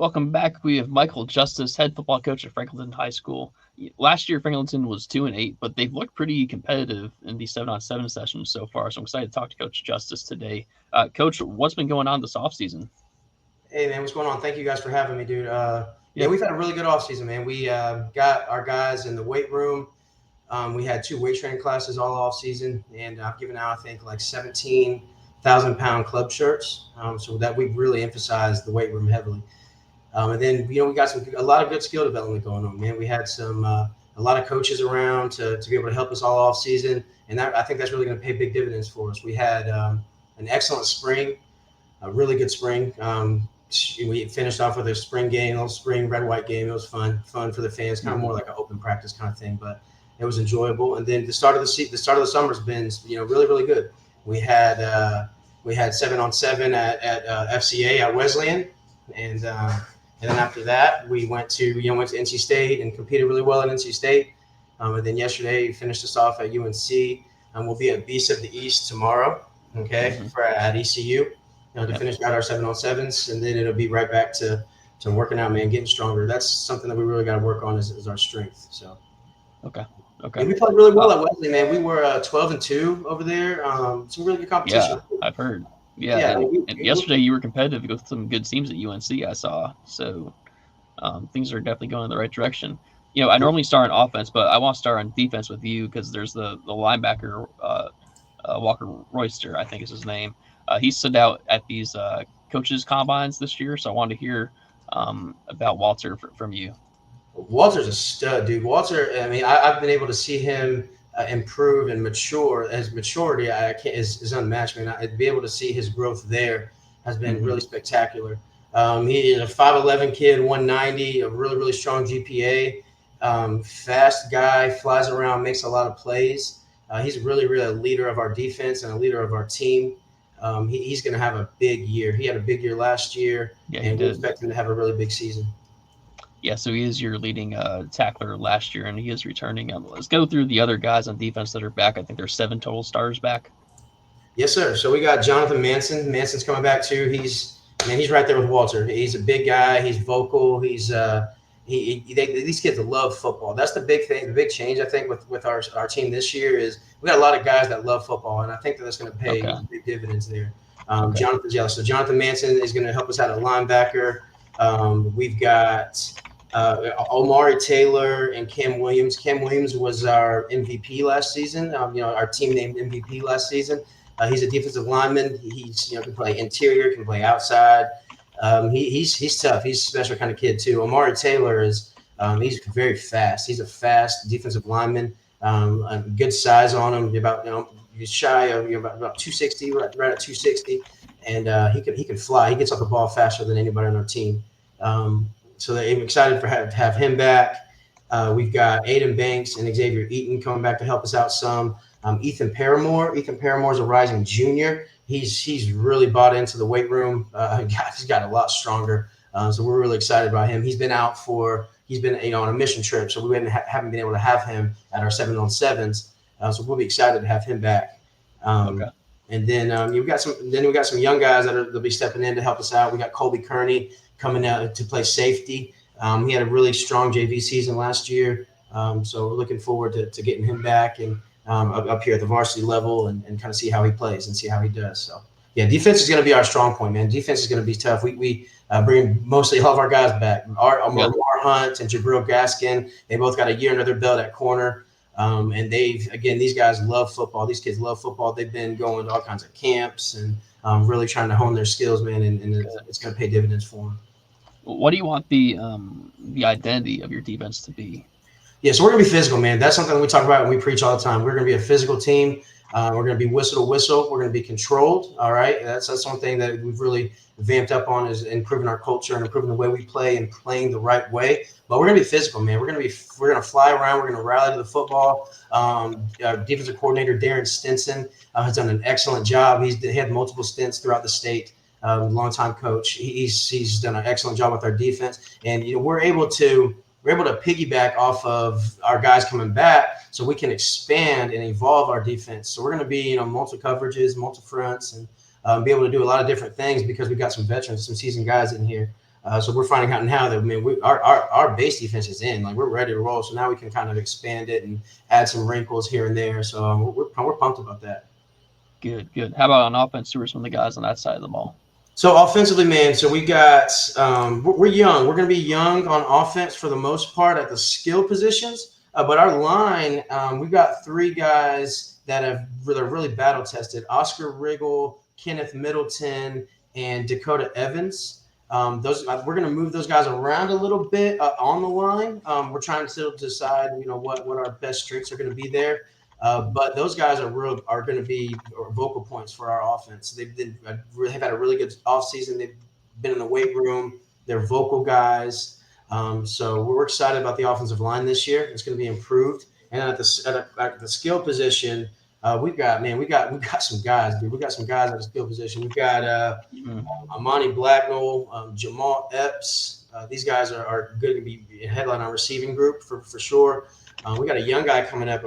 Welcome back. We have Michael Justice, head football coach at Franklinton High School. Last year, Franklinton was 2-8, but they've looked pretty competitive in the 7-on-7 sessions so far. So I'm excited to talk to Coach Justice today. Coach, what's been going on this offseason? Hey man, what's going on? Thank you guys for having me, dude. Yeah. We've had a really good offseason, man. We got our guys in the weight room. We had 2 weight training classes all off season, and I've given out I think like 17,000-pound club shirts. So that we've really emphasized the weight room heavily. And then we got a lot of good skill development going on, man. We had a lot of coaches around to be able to help us all off season, and I think that's really going to pay big dividends for us. We had an excellent spring, a really good spring. We finished off with a spring game, a little spring red-white game. It was fun for the fans, kind of more like an open practice kind of thing, but it was enjoyable. And then the start of the summer has been really really good. We had 7-on-7 at FCA at Wesleyan, and then after that we went to NC State and competed really well at NC State. And then yesterday we finished us off at UNC, and we'll be at Beast of the East tomorrow. Okay, at ECU. To finish out our 7-on-7s, and then it'll be right back to working out, man, getting stronger. That's something that we really got to work on is our strength. So, Okay. And we played really well at Wesley, man. We were 12-2 over there. Some really good competition. Yeah, I've heard. Yeah, and yesterday you were competitive with some good teams at UNC, I saw. So things are definitely going in the right direction. I normally start on offense, but I want to start on defense with you because there's the linebacker, Walker Royster, I think is his name. He stood out at these coaches' combines this year, so I wanted to hear about Walter from you. Walter's a stud, dude. Walter, I mean, I've been able to see him improve and mature. His maturity is unmatched, man. I'd be able to see his growth there has been really spectacular. He is a 5'11" kid, 190, a really, really strong GPA. Fast guy, flies around, makes a lot of plays. He's really, really a leader of our defense and a leader of our team. He's going to have a big year. He had a big year last year, and we expect him to have a really big season. Yeah, so he is your leading tackler last year, and he is returning. Let's go through the other guys on defense that are back. I think there's 7 total starters back. Yes, sir. So we got Jonathan Manson. Manson's coming back too. He's right there with Walter. He's a big guy. He's vocal. These kids love football. That's the big thing, the big change I think with our team this year is we got a lot of guys that love football, and I think that's going to pay big dividends there. Jonathan Manson is going to help us out at linebacker. We've got Omari Taylor and Cam Williams. Cam Williams was our MVP last season. Our team named MVP last season. He's a defensive lineman. He's can play interior, can play outside. He's tough. He's a special kind of kid too. Omari Taylor is he's very fast. He's a fast defensive lineman. A good size on him. He's shy of about 260, right at 260, and he can fly. He gets off the ball faster than anybody on our team. So I'm excited to have him back. We've got Aiden Banks and Xavier Eaton coming back to help us out some. Ethan Paramore is a rising junior. He's really bought into the weight room. He's got a lot stronger. So we're really excited about him. He's been on a mission trip, so we haven't been able to have him at our 7-on-7s. So we'll be excited to have him back. And then we got some young guys that'll be stepping in to help us out. We got Colby Kearney coming out to play safety. He had a really strong JV season last year. So we're looking forward to getting him back and up here at the varsity level and kind of see how he plays and see how he does. So, yeah, defense is going to be our strong point, man. Defense is going to be tough. We bring mostly all of our guys back. Our Hunt and Jabril Gaskin, they both got a year under their belt at corner. And these guys love football. These kids love football. They've been going to all kinds of camps and really trying to hone their skills, man, and it's going to pay dividends for them. What do you want the identity of your defense to be? Yeah, so we're going to be physical, man. That's something we talk about and we preach all the time. We're going to be a physical team. We're going to be whistle to whistle. We're going to be controlled, all right? That's one thing that we've really vamped up on is improving our culture and improving the way we play and playing the right way. But we're going to be physical, man. We're going to fly around. We're going to rally to the football. Our defensive coordinator, Darren Stinson, has done an excellent job. He had multiple stints throughout the state. Longtime coach. He's done an excellent job with our defense. And, we're able to piggyback off of our guys coming back so we can expand and evolve our defense. So we're going to be, multi coverages, multi fronts, and be able to do a lot of different things because we've got some veterans, some seasoned guys in here. So we're finding out now that, I mean, our base defense is in, like we're ready to roll. So now we can kind of expand it and add some wrinkles here and there. So we're pumped about that. Good, good. How about on offense? Who are some of the guys on that side of the ball? So offensively, man, so we got we're young. We're going to be young on offense for the most part at the skill positions. But our line, we've got three guys that are really battle tested: Oscar Riggle, Kenneth Middleton, and Dakota Evans. Those we're going to move those guys around a little bit on the line. We're trying to still decide, what our best strengths are going to be there. But those guys are going to be vocal points for our offense. They've had a really good offseason. They've been in the weight room. They're vocal guys. So we're excited about the offensive line this year. It's going to be improved. And at the skill position, we got some guys, dude. We got some guys at the skill position. We've got Amani Blacknell, Jamal Epps. These guys are going to be headline on receiving group for sure. We got a young guy coming up.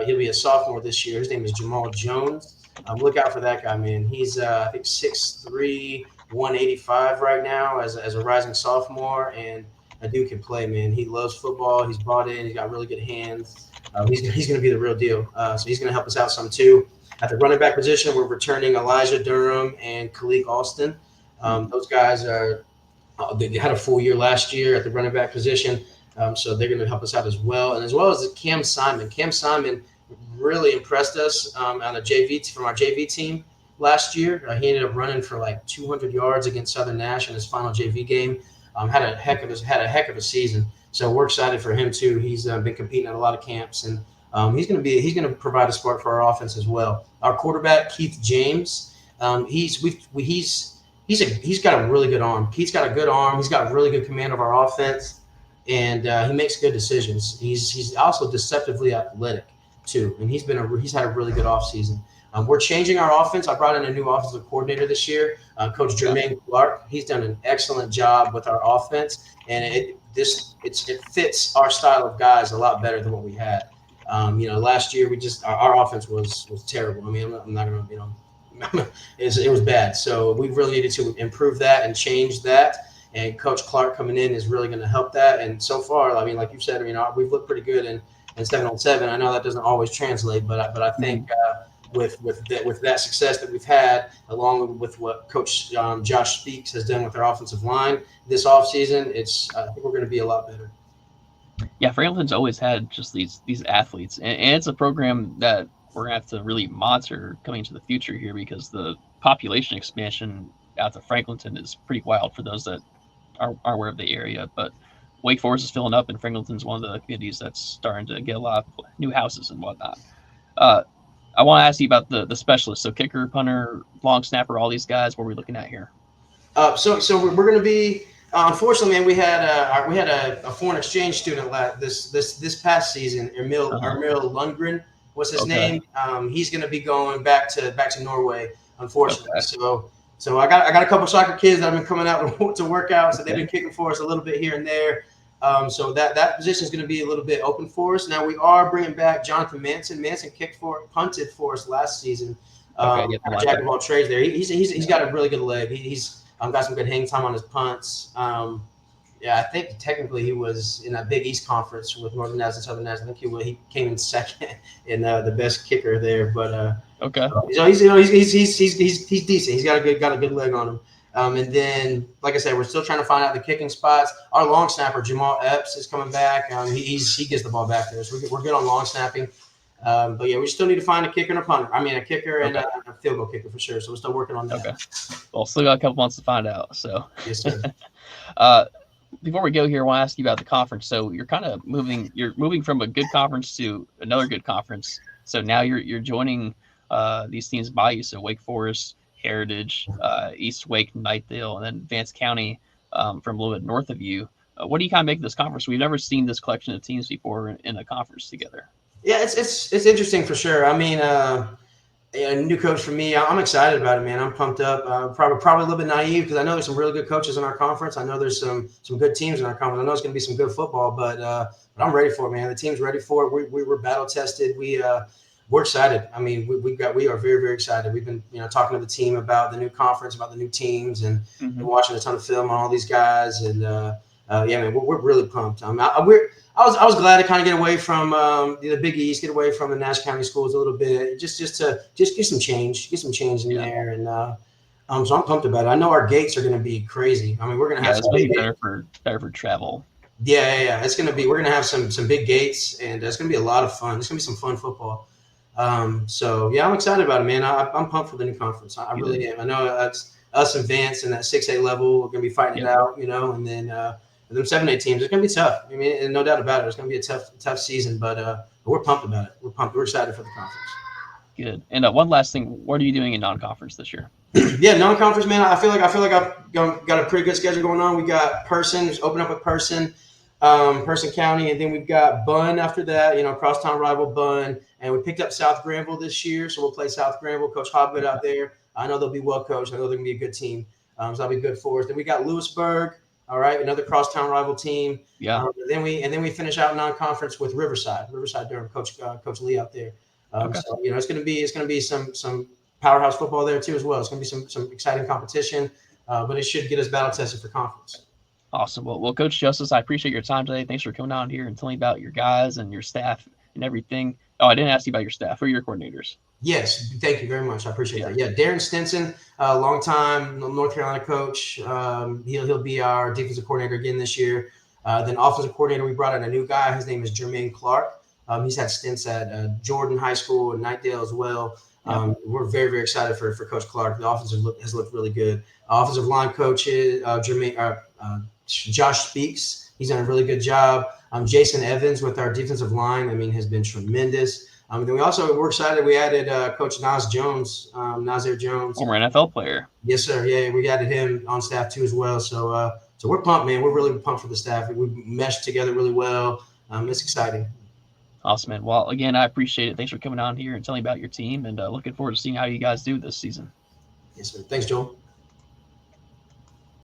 He'll be a sophomore this year. His name is Jamal Jones. Look out for that guy, man. He's I think 6'3", 185 right now as a rising sophomore, and that dude can play, man. He loves football. He's bought in. He's got really good hands. He's going to be the real deal. So he's going to help us out some too. At the running back position, we're returning Elijah Durham and Khalik Alston. Those guys they had a full year last year at the running back position. So they're going to help us out as well. And as well as Cam Simon. Cam Simon really impressed us on a from our JV team last year. He ended up running for like 200 yards against Southern Nash in his final JV game. Had a heck of a season. So we're excited for him too. He's been competing at a lot of camps, and he's going to provide a spark for our offense as well. Our quarterback Keith James, he's got a really good arm. Keith's got a good arm. He's got really good command of our offense. And he makes good decisions. He's also deceptively athletic too, and he's had a really good offseason. We're changing our offense. I brought in a new offensive coordinator this year, Coach Jermaine Clark. He's done an excellent job with our offense, and it fits our style of guys a lot better than what we had. Last year our offense was terrible. I mean, I'm not gonna, it was bad. So we really needed to improve that and change that. And Coach Clark coming in is really going to help that. And so far, I mean, like you said, we've looked pretty good in 7-on-7. I know that doesn't always translate, but I think with that success that we've had, along with what Coach Josh Speaks has done with our offensive line this offseason, I think we're going to be a lot better. Yeah, Franklinton's always had just these athletes, and it's a program that we're going to have to really monitor coming into the future here, because the population expansion out to Franklinton is pretty wild for those that are aware of the area. But Wake Forest is filling up, and Franklinton's one of the communities that's starting to get a lot of new houses and whatnot. I want to ask you about the specialists. So kicker, punter, long snapper, all these guys. What are we looking at here? So we're going to be. Unfortunately, man, we had a foreign exchange student this past season. Emil Lundgren was his name. He's going to be going back to Norway. Unfortunately, so I got a couple of soccer kids that have been coming out to work out. So they've been kicking for us a little bit here and there. So that position is going to be a little bit open for us. Now we are bringing back Jonathan Manson. Manson punted for us last season. Jack of all trades there. He's got a really good leg. He's got some good hang time on his punts. I think technically he was in that Big East conference with Northern Nats and Southern Nats. I think he came in second in the best kicker there. But he's decent. He's got a good leg on him. And then, like I said, we're still trying to find out the kicking spots. Our long snapper Jamal Epps is coming back. He gets the ball back there, so we're good on long snapping. But yeah, we still need to find a kicker and a punter. I mean, a kicker and a field goal kicker for sure. So we're still working on that. Okay. Well, still got a couple months to find out. So yes, sir. Before we go here, I want to ask you about the conference. So you're kind of moving from a good conference to another good conference. So now you're joining these teams by you. So Wake Forest, Heritage, East Wake, Knightdale, and then Vance County from a little bit north of you. What do you kind of make of this conference? We've never seen this collection of teams before in a conference together. Yeah, it's interesting for sure. I mean, a new coach for me, I'm excited about it, man. I'm pumped up. Probably a little bit naive because I know there's some really good coaches in our conference. I know there's some good teams in our conference. I know it's going to be some good football, but I'm ready for it, man. The team's ready for it. We were battle tested. we're excited. I mean, we are very, very excited. We've been, talking to the team about the new conference, about the new teams, and watching a ton of film on all these guys. And yeah, man, we're really pumped. I was glad to kind of get away from the Big East, get away from the Nash County schools a little bit, just to get some change, in there. And so I'm pumped about it. I know our gates are going to be crazy. I mean, we're going to have it's going to be better for travel. Yeah. It's going to be. We're going to have some big gates, and it's going to be a lot of fun. It's going to be some fun football. So yeah, I'm excited about it, man. I'm pumped for the new conference. I really am. I know that's us and Vance and that 6A level. We're going to be fighting it out, and then them 7A teams. It's going to be tough. I mean, and no doubt about it. It's going to be a tough season, but we're pumped about it. We're pumped. We're excited for the conference. Good. And one last thing, what are you doing in non-conference this year? Yeah, non-conference, man. I feel like I've got a pretty good schedule going on. We got Person, just open up with Person County, and then we've got Bunn after that. Crosstown rival Bunn, and we picked up South Granville this year, so we'll play South Granville. Coach Hobgood out there. I know they'll be well coached. I know they're gonna be a good team. So that'll be good for us. Then we got Lewisburg. All right, another crosstown rival team. Yeah. And then we finish out non-conference with Riverside Durham. Coach Lee out there. Okay. So it's gonna be some powerhouse football there too as well. It's gonna be some exciting competition, but it should get us battle tested for conference. Awesome. Well, Coach Justice, I appreciate your time today. Thanks for coming on here and telling me about your guys and your staff and everything. Oh, I didn't ask you about your staff. Who are your coordinators? Yes, thank you very much. I appreciate that. Yeah, Darren Stinson, longtime North Carolina coach. He'll be our defensive coordinator again this year. Then offensive coordinator, we brought in a new guy. His name is Jermaine Clark. He's had stints at Jordan High School and Knightdale as well. We're very, very excited for Coach Clark. The offense has looked really good. Offensive line coaches, Josh Speaks. He's done a really good job. Jason Evans with our defensive line, has been tremendous. Then we're excited. We added Coach Nazir Jones. Former NFL player. Yes, sir. Yeah, we added him on staff too as well. So we're pumped, man. We're really pumped for the staff. We meshed together really well. It's exciting. Awesome, man. Well, again, I appreciate it. Thanks for coming on here and telling me about your team, and looking forward to seeing how you guys do this season. Yes, sir. Thanks, Joel.